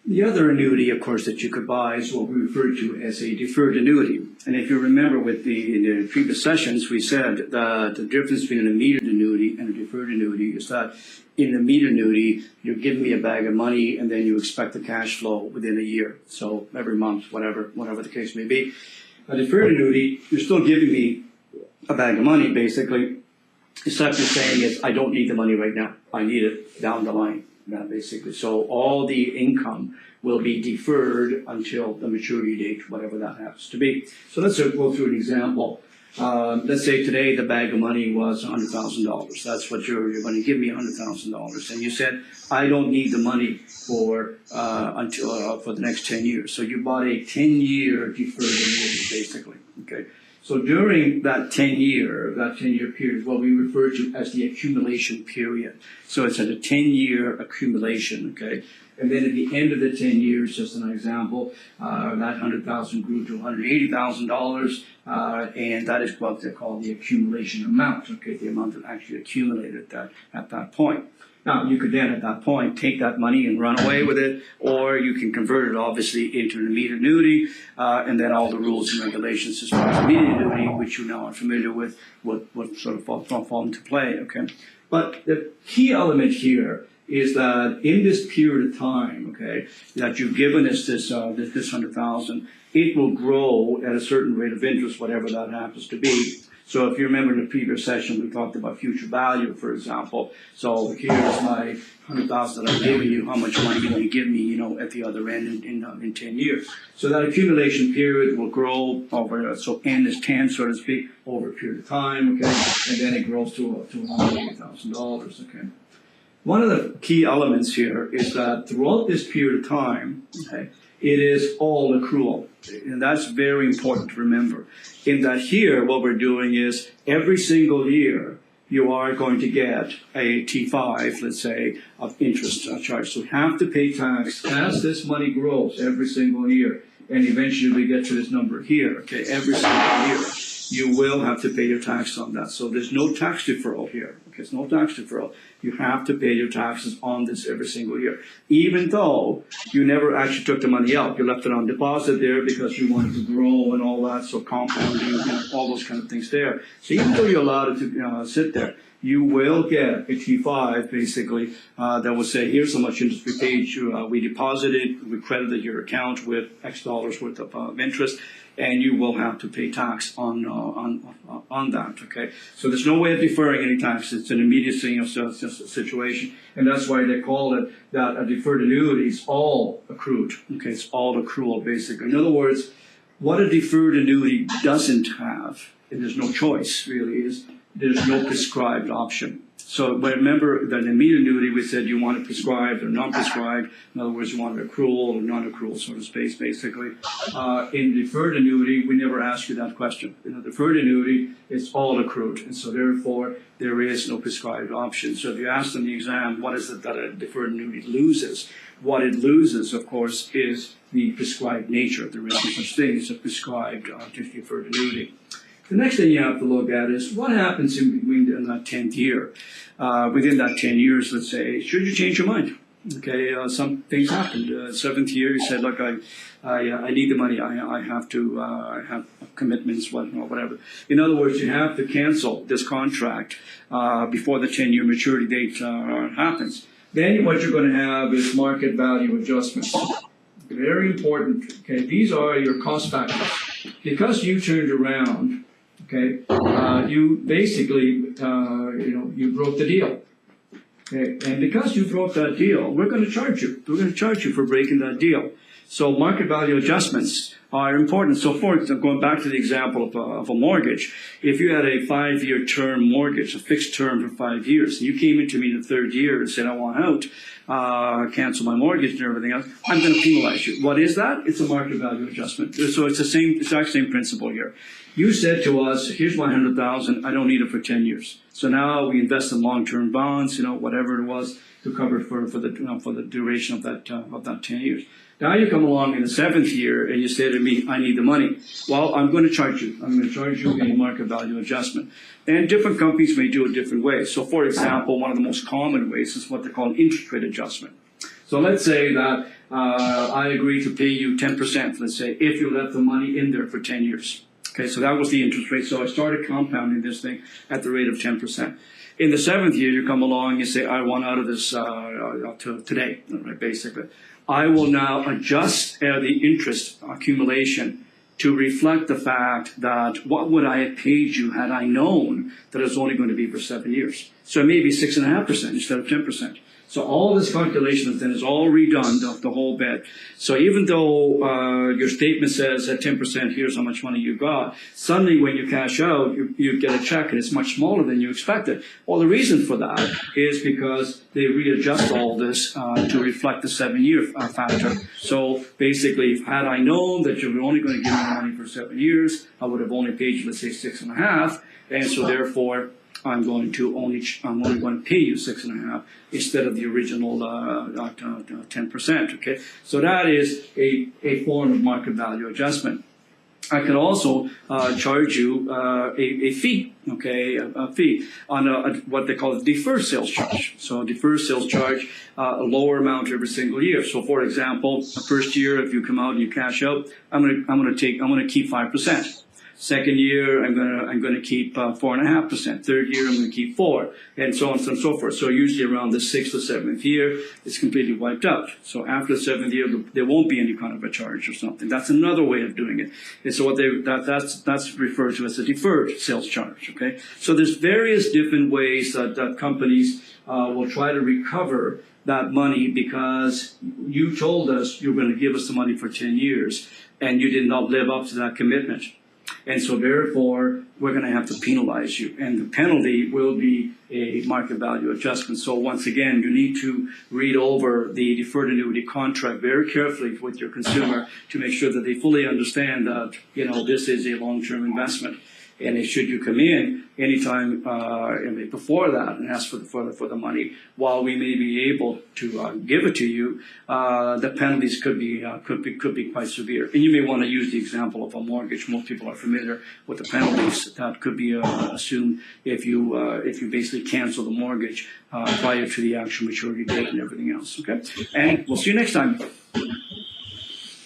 The other annuity, of course, that you could buy is what we refer to as a deferred annuity. And if you remember in the previous sessions, we said that the difference between an immediate annuity and a deferred annuity is that in the immediate annuity, you're giving me a bag of money and then you expect the cash flow within a year. So every month, whatever the case may be. A deferred annuity, you're still giving me a bag of money, basically. Except you're saying is, I don't need the money right now. I need it down the line. Basically. So all the income will be deferred until the maturity date, whatever that happens to be. So let's go through an example. Let's say today the bag of money was $100,000. That's what you're going to give me, $100,000. And you said, I don't need the money for the next 10 years. So you bought a 10-year deferred annuity, basically. Okay. So during that 10-year period, what we refer to as the accumulation period. So it's at a 10-year accumulation, okay? And then at the end of the 10 years, just an example, that $100,000 grew to $180,000, and that is what they call the accumulation amount, okay? The amount that actually accumulated at that point. Now, you could then, at that point, take that money and run away with it, or you can convert it, obviously, into an immediate annuity, and then all the rules and regulations as far as immediate annuity, which you now are familiar with, would sort of fall into play, okay? But the key element here is that in this period of time, okay, that you've given us this 100,000, it will grow at a certain rate of interest, whatever that happens to be. So if you remember in the previous session, we talked about future value, for example. So here's my 100,000 that I'm giving you. How much money are you going to give me, you know, at the other end in 10 years? So that accumulation period will grow over, so N is 10, so to speak, over a period of time, okay? And then it grows to $180,000, okay? One of the key elements here is that throughout this period of time, okay, it is all accrual. And that's very important to remember. In that here, what we're doing is every single year, you are going to get a T5, let's say, of interest charge. So you have to pay tax as this money grows every single year. And eventually we get to this number here, okay, every single year. You will have to pay your tax on that. So there's no tax deferral here. Okay, there's no tax deferral. You have to pay your taxes on this every single year. Even though you never actually took the money out. You left it on deposit there because you wanted to grow and all that, so compounding, you know, all those kind of things there. So even though you're allowed to sit there, you will get a T5, basically, that will say, here's how much interest we paid you. We deposited, we credited your account with X dollars worth of interest, and you will have to pay tax on that, okay? So there's no way of deferring any tax. It's an immediate situation, and that's why they call it that a deferred annuity is all accrued, okay? It's all accrual, basically. In other words, what a deferred annuity doesn't have, and there's no choice, really, is there's no prescribed option. So remember that in immediate annuity, we said you want it prescribed or non-prescribed. In other words, you want it accrual or non-accrual sort of space, basically. In deferred annuity, we never ask you that question. In a deferred annuity, it's all accrued. And so therefore, there is no prescribed option. So if you ask in the exam, what is it that a deferred annuity loses? What it loses, of course, is the prescribed nature. There is no such thing as a prescribed deferred annuity. The next thing you have to look at is what happens in between that 10th year. Within that 10 years, let's say, should you change your mind? Okay, some things happened. 7th year, you said, look, I need the money. I have to have commitments, whatever. In other words, you have to cancel this contract before the 10-year maturity date happens. Then what you're going to have is market value adjustments. Very important. Okay, these are your cost factors. Because you turned around, okay, you basically, you broke the deal. Okay, and because you broke that deal, we're going to charge you. We're going to charge you for breaking that deal. So market value adjustments are important. So for example, going back to the example of a mortgage, if you had a 5-year term mortgage, a fixed term for 5 years, and you came into me in the 3rd year and said, I want out, cancel my mortgage and everything else, I'm going to penalize you. What is that? It's a market value adjustment. So it's the exact same principle here. You said to us, here's my 100,000, I don't need it for 10 years. So now we invest in long-term bonds, whatever it was, to cover for the duration of that 10 years. Now you come along in the 7th year and you say to me, I need the money. Well, I'm going to charge you. I'm going to charge you a market value adjustment. And different companies may do it different ways. So for example, one of the most common ways is what they call an interest rate adjustment. So let's say that I agree to pay you 10%, let's say, if you left the money in there for 10 years. Okay, so that was the interest rate. So I started compounding this thing at the rate of 10%. In the 7th year, you come along and you say, I want out of this today, right, basically. I will now adjust the interest accumulation to reflect the fact that what would I have paid you had I known that it was only going to be for 7 years. So it may be 6.5% instead of 10%. So all this calculation then is all redone, the whole bit. So even though your statement says at 10%, here's how much money you got, suddenly when you cash out, you get a check and it's much smaller than you expected. Well, the reason for that is because they readjust all this to reflect the 7-year factor. So basically, had I known that you were only going to give me the money for 7 years, I would have only paid you, let's say, 6.5, and so therefore, I'm only going to pay you 6.5 instead of the original 10%. Okay, so that is a form of market value adjustment. I can also charge you a fee, okay, a fee on what they call a deferred sales charge. So deferred sales charge, a lower amount every single year. So for example, the first year, if you come out and you cash out, I'm going to keep 5%. Second year, I'm going to keep 4.5%. Third year, I'm going to keep 4%, and so on and so forth. So usually around the 6th or 7th year, it's completely wiped out. So after the 7th year, there won't be any kind of a charge or something. That's another way of doing it. And so that's referred to as a deferred sales charge. Okay. So there's various different ways that companies will try to recover that money because you told us you were going to give us the money for 10 years, and you did not live up to that commitment. And so therefore, we're going to have to penalize you. And the penalty will be a market value adjustment. So once again, you need to read over the deferred annuity contract very carefully with your consumer to make sure that they fully understand that, this is a long-term investment. And should you come in anytime before that and ask for the money, while we may be able to give it to you, the penalties could be quite severe. And you may want to use the example of a mortgage. Most people are familiar with the penalties that could be assumed if you basically cancel the mortgage prior to the actual maturity date and everything else. Okay, and we'll see you next time.